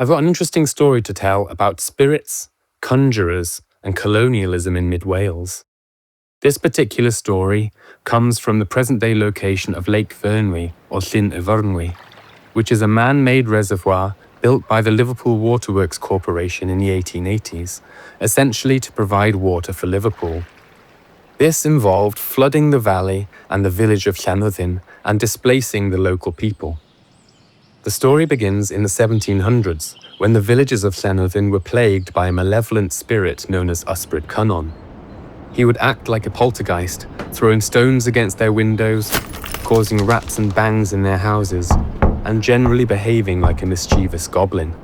I've got an interesting story to tell about spirits, conjurers, and colonialism in mid-Wales. This particular story comes from the present-day location of Lake Vyrnwy, or Llyn Efyrnwy, which is a man-made reservoir built by the Liverpool Waterworks Corporation in the 1880s, essentially to provide water for Liverpool. This involved flooding the valley and the village of Llanwddyn and displacing the local people. The story begins in the 1700s, when the villagers of Llanwddyn were plagued by a malevolent spirit known as Ysbryd Cynon. He would act like a poltergeist, throwing stones against their windows, causing rats and bangs in their houses, and generally behaving like a mischievous goblin.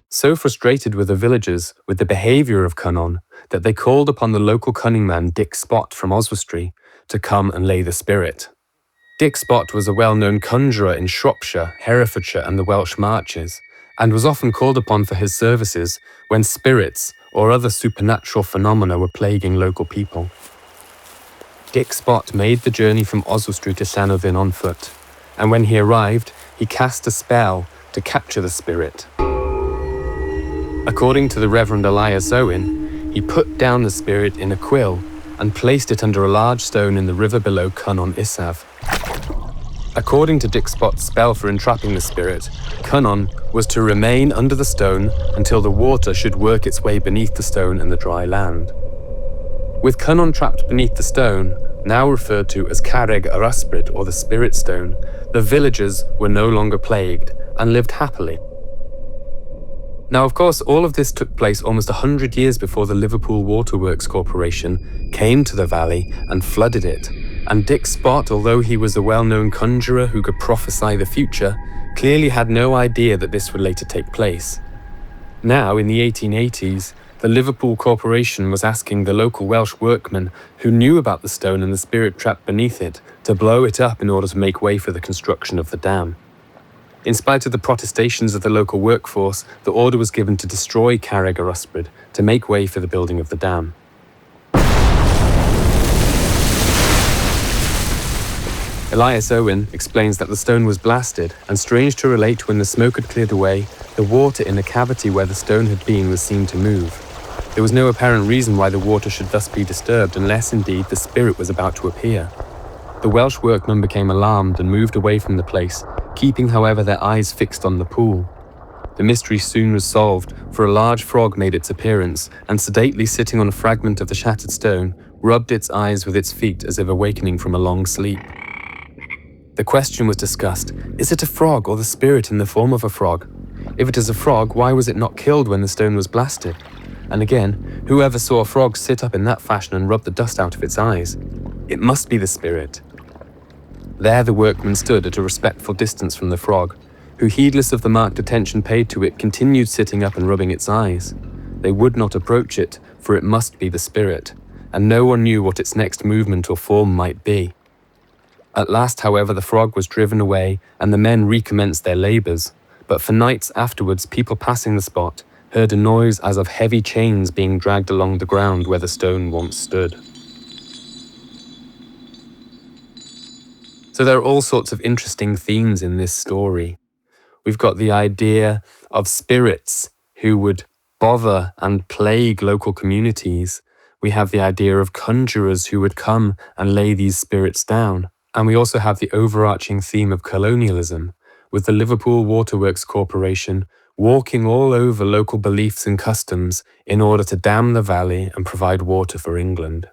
So frustrated were the villagers with the behaviour of Cynon that they called upon the local cunning man Dick Spot from Oswestry to come and lay the spirit. Dick Spot was a well-known conjurer in Shropshire, Herefordshire and the Welsh Marches, and was often called upon for his services when spirits or other supernatural phenomena were plaguing local people. Dick Spot made the journey from Oswestry to Llanwddyn on foot, and when he arrived, he cast a spell to capture the spirit. According to the Reverend Elias Owen, he put down the spirit in a quill and placed it under a large stone in the river below Cynon Isaf. According to Dick Spot's spell for entrapping the spirit, Cynon was to remain under the stone until the water should work its way beneath the stone and the dry land. With Cynon trapped beneath the stone, now referred to as Carreg yr Ysbryd or the Spirit Stone, the villagers were no longer plagued and lived happily. Now, of course, all of this took place almost 100 years before the Liverpool Waterworks Corporation came to the valley and flooded it, and Dick Spot, although he was a well-known conjurer who could prophesy the future, clearly had no idea that this would later take place. Now, in the 1880s, the Liverpool Corporation was asking the local Welsh workmen who knew about the stone and the spirit trapped beneath it to blow it up in order to make way for the construction of the dam. In spite of the protestations of the local workforce, the order was given to destroy Carreg yr Ysbryd to make way for the building of the dam. Elias Owen explains that the stone was blasted, and strange to relate, when the smoke had cleared away, the water in the cavity where the stone had been was seen to move. There was no apparent reason why the water should thus be disturbed, unless indeed the spirit was about to appear. The Welsh workmen became alarmed and moved away from the place, keeping, however, their eyes fixed on the pool. The mystery soon was solved, for a large frog made its appearance, and sedately sitting on a fragment of the shattered stone, rubbed its eyes with its feet as if awakening from a long sleep. The question was discussed: is it a frog or the spirit in the form of a frog? If it is a frog, why was it not killed when the stone was blasted? And again, whoever saw a frog sit up in that fashion and rub the dust out of its eyes? It must be the spirit. There the workmen stood at a respectful distance from the frog, who, heedless of the marked attention paid to it, continued sitting up and rubbing its eyes. They would not approach it, for it must be the spirit, and no one knew what its next movement or form might be. At last, however, the frog was driven away, and the men recommenced their labours, but for nights afterwards people passing the spot heard a noise as of heavy chains being dragged along the ground where the stone once stood. So there are all sorts of interesting themes in this story. We've got the idea of spirits who would bother and plague local communities. We have the idea of conjurers who would come and lay these spirits down. And we also have the overarching theme of colonialism, with the Liverpool Waterworks Corporation walking all over local beliefs and customs in order to dam the valley and provide water for England.